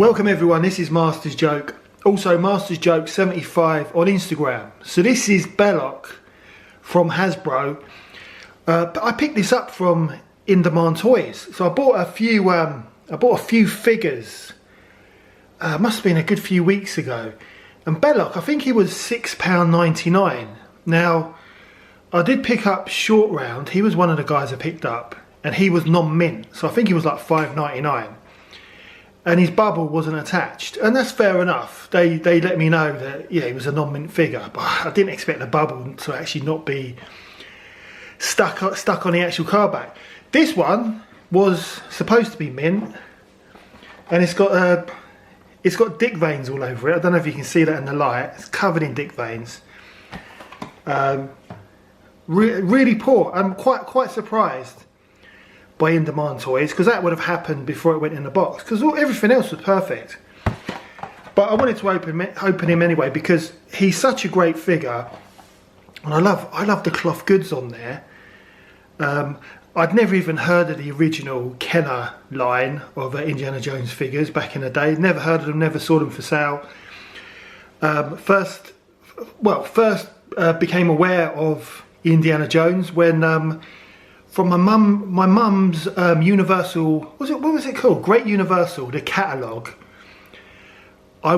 Welcome everyone, this is Master's Joke, also Master's Joke 75 on Instagram. So this is Belloq from Hasbro. I picked this up from In Demand Toys. So I bought a few figures. Must have been a good few weeks ago. And Belloq, I think he was £6.99. Now, I did pick up Short Round. He was one of the guys I picked up, and he was non-mint, so I think he was like £5.99. And his bubble wasn't attached, and that's fair enough. They let me know that he was a non-mint figure, but I didn't expect the bubble to actually not be stuck on the actual card back. This one was supposed to be mint, and it's got dick veins all over it. I don't know if you can see that in the light. It's covered in dick veins. Really poor. I'm quite surprised by In Demand Toys, because that would have happened before it went in the box, because everything else was perfect. But I wanted to open him anyway, because he's such a great figure, and I love the cloth goods on there. I'd never even heard of the original Kenner line of Indiana Jones figures back in the day. Never heard of them, never saw them for sale. First became aware of Indiana Jones when from my mum's Universal, what was it called? Great Universal, the catalogue. I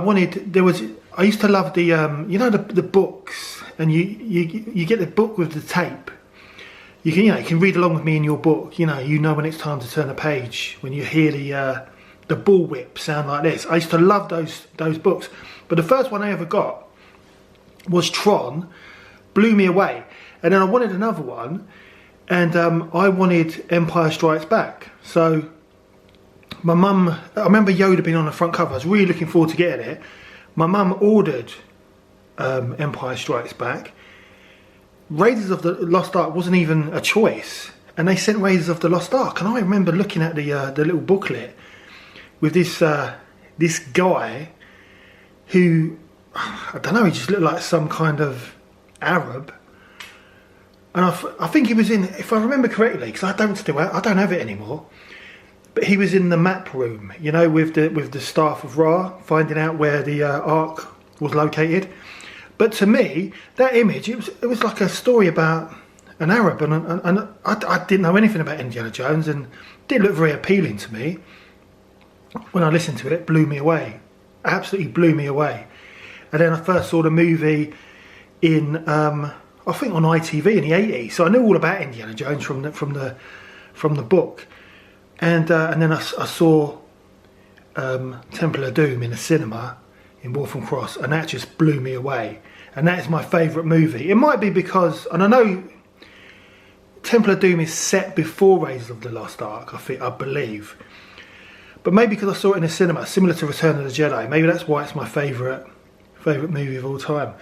used to love the the books, and you get the book with the tape. You can read along with me in your book. You know when it's time to turn a page, when you hear the ball whip sound like this. I used to love those books, but the first one I ever got was Tron. Blew me away, and then I wanted another one. And I wanted Empire Strikes Back. So my mum, I remember Yoda being on the front cover. I was really looking forward to getting it. My mum ordered Empire Strikes Back. Raiders of the Lost Ark wasn't even a choice, and they sent Raiders of the Lost Ark. And I remember looking at the little booklet with this guy who, I don't know, he just looked like some kind of Arab. And I think he was in, if I remember correctly, because I don't have it anymore, but he was in the map room, with the staff of Ra, finding out where the ARK was located. But to me, that image, it was like a story about an Arab, and I didn't know anything about Indiana Jones, and it didn't look very appealing to me. When I listened to it, it blew me away, absolutely blew me away. And then I first saw the movie in I think on ITV in the 80s, so I knew all about Indiana Jones from the book, and then I saw Temple of Doom in a cinema in Waltham Cross, and that just blew me away. And that is my favourite movie. It might be because, and I know Temple of Doom is set before Raiders of the Lost Ark, I believe, but maybe because I saw it in a cinema, similar to Return of the Jedi. Maybe that's why it's my favourite movie of all time.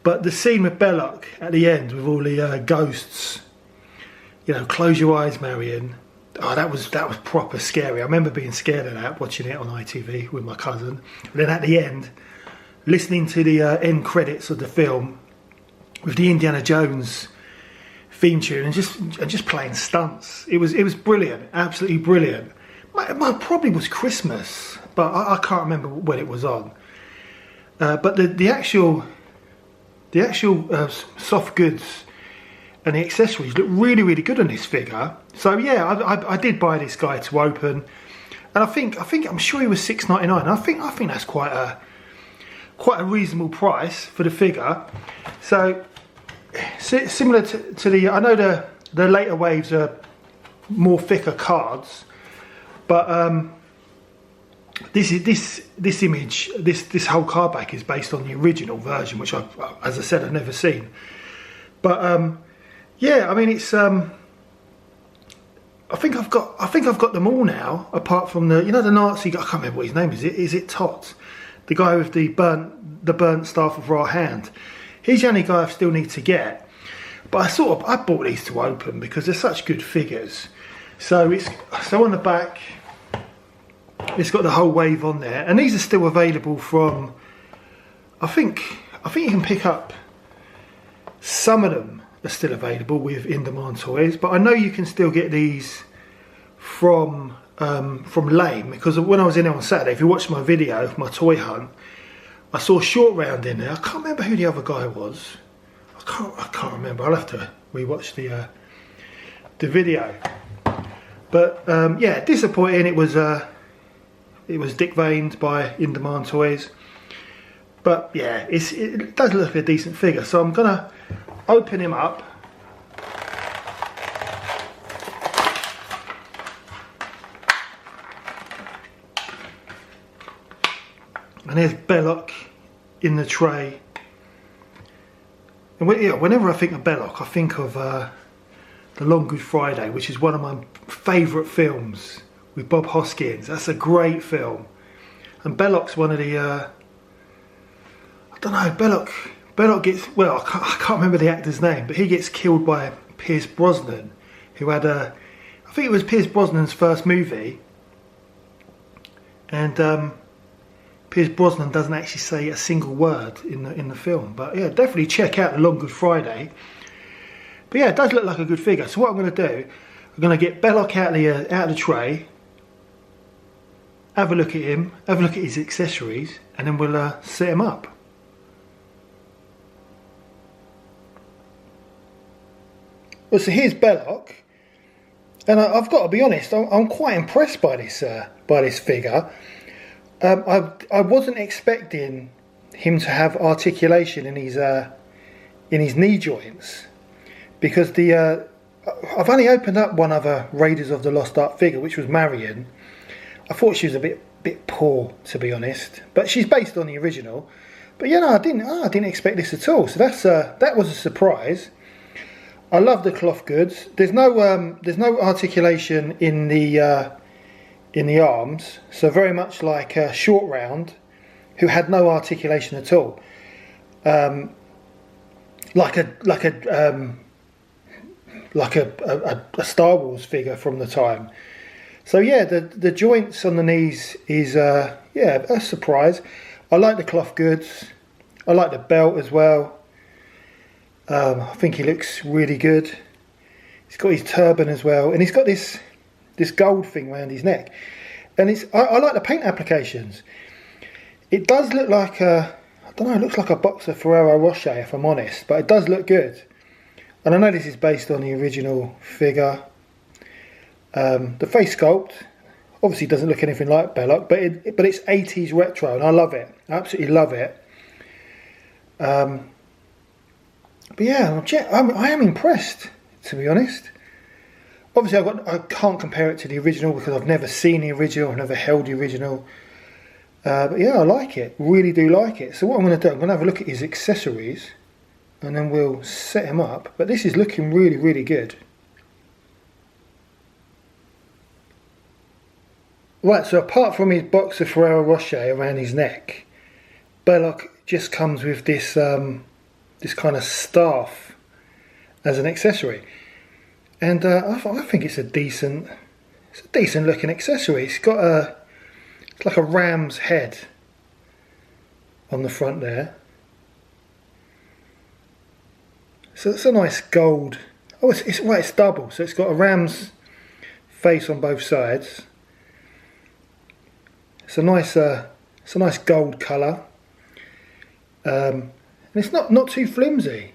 But the scene with Belloq at the end, with all the ghosts, close your eyes, Marion. Oh, that was proper scary. I remember being scared of that, watching it on ITV with my cousin. And then at the end, listening to the end credits of the film with the Indiana Jones theme tune and just playing stunts. It was brilliant, absolutely brilliant. It probably was Christmas, but I can't remember when it was on. But the actual soft goods and the accessories look really, really good on this figure. So yeah, I did buy this guy to open, and I'm sure he was £6.99. I think that's quite a reasonable price for the figure. So similar to the, I know the later waves are more thicker cards, but this image, this whole card back is based on the original version, which as I said, I've never seen. But yeah, I mean, it's I think I've got them all now, apart from the the Nazi guy. I can't remember what his name is. Is it Tot, the guy with the burnt staff of Ra hand? He's the only guy I still need to get. But I bought these to open because they're such good figures. So on the back, it's got the whole wave on there, and these are still available from, I think you can pick up, some of them are still available with In Demand Toys, but I know you can still get these from from Lame, because when I was in there on Saturday, if you watched my video, my toy hunt, I saw Short Round in there. I can't remember who the other guy was. I can't remember. I'll have to rewatch the video. But yeah, disappointing. It was Dick Vane's by In Demand Toys. But yeah, it does look like a decent figure. So I'm gonna open him up. And there's Belloq in the tray. And whenever I think of Belloq, I think of The Long Good Friday, which is one of my favourite films with Bob Hoskins. That's a great film. And Belloq's one of the, I don't know, Belloq gets, well, I can't remember the actor's name, but he gets killed by Pierce Brosnan, who had I think it was Pierce Brosnan's first movie. And Pierce Brosnan doesn't actually say a single word in the film. But yeah, definitely check out The Long Good Friday. But yeah, it does look like a good figure. So what I'm going to do, I'm going to get Belloq out of the tray, have a look at him, have a look at his accessories, and then we'll set him up. Well, so here's Belloq, and I've got to be honest, I'm quite impressed by this figure. I wasn't expecting him to have articulation in his knee joints, because I've only opened up one other Raiders of the Lost Ark figure, which was Marion. I thought she was a bit poor, to be honest, but she's based on the original. But yeah, no, I didn't expect this at all. So that was a surprise. I love the cloth goods. There's no articulation in the arms, so very much like Short Round, who had no articulation at all, like a Star Wars figure from the time. So yeah, the joints on the knees is yeah, a surprise. I like the cloth goods. I like the belt as well. I think he looks really good. He's got his turban as well, and he's got this gold thing around his neck. And I like the paint applications. It does look like I don't know, it looks like a box of Ferrero Rocher, if I'm honest, but it does look good. And I know this is based on the original figure. The face sculpt obviously doesn't look anything like Belloq, but it's 80s retro, and I love it. I absolutely love it. But yeah, I am impressed, to be honest. Obviously, I can't compare it to the original because I've never seen the original, I've never held the original. But yeah, I like it, really do like it. So what I'm going to do, I'm going to have a look at his accessories, and then we'll set him up. But this is looking really, really good. Right, so apart from his box of Ferrero Rocher around his neck, Belloq just comes with this this kind of staff as an accessory. And I think it's a decent looking accessory. It's got it's like a ram's head on the front there. So it's a nice gold. Oh, it's double. So it's got a ram's face on both sides. It's a nice gold colour. And it's not too flimsy.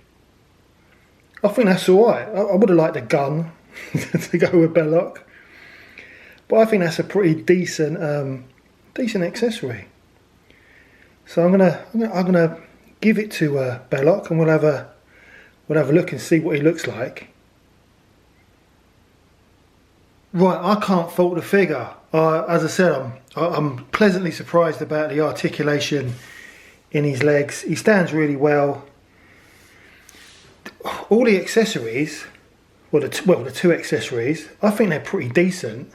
I think that's alright. I would have liked a gun to go with Belloq, but I think that's a pretty decent accessory. So I'm gonna give it to Belloq, and we'll have a look and see what he looks like. Right, I can't fault the figure. As I said, I'm pleasantly surprised about the articulation in his legs. He stands really well. All the accessories, the two accessories, I think they're pretty decent.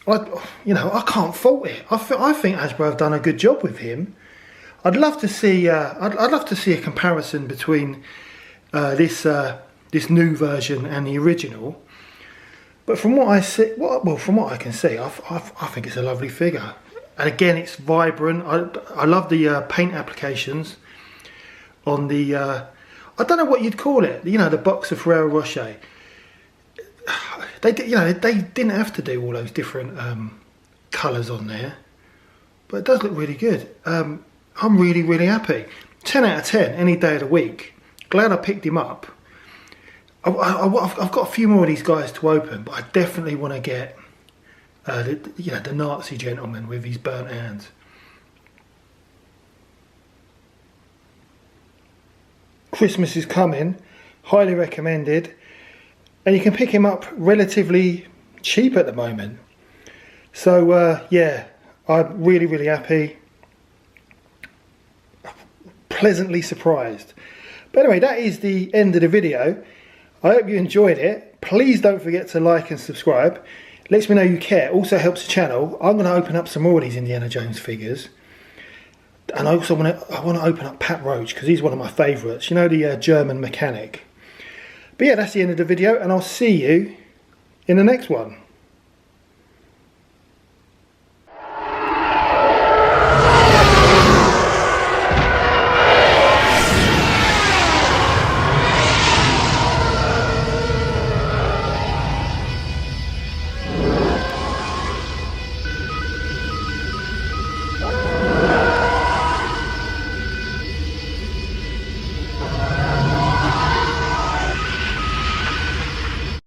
I can't fault it. I think Hasbro have done a good job with him. I'd love to see. I'd love to see a comparison between this new version and the original. But from what I see, from what I can see, I think it's a lovely figure. And again, it's vibrant. I love the paint applications on the. I don't know what you'd call it. You know, the box of Ferrero Rocher. they did, you know, they didn't have to do all those different colours on there, but it does look really good. I'm really, really happy. 10 out of 10 any day of the week. Glad I picked him up. I've got a few more of these guys to open, but I definitely want to get the Nazi gentleman with his burnt hands. Christmas is coming, highly recommended, and you can pick him up relatively cheap at the moment. So yeah, I'm really, really happy, pleasantly surprised. But anyway, that is the end of the video. I hope you enjoyed it. Please don't forget to like and subscribe. Lets me know you care. Also helps the channel. I'm going to open up some more of these Indiana Jones figures. And I also want to open up Pat Roach, because he's one of my favourites. You know, the German mechanic. But yeah, that's the end of the video, and I'll see you in the next one.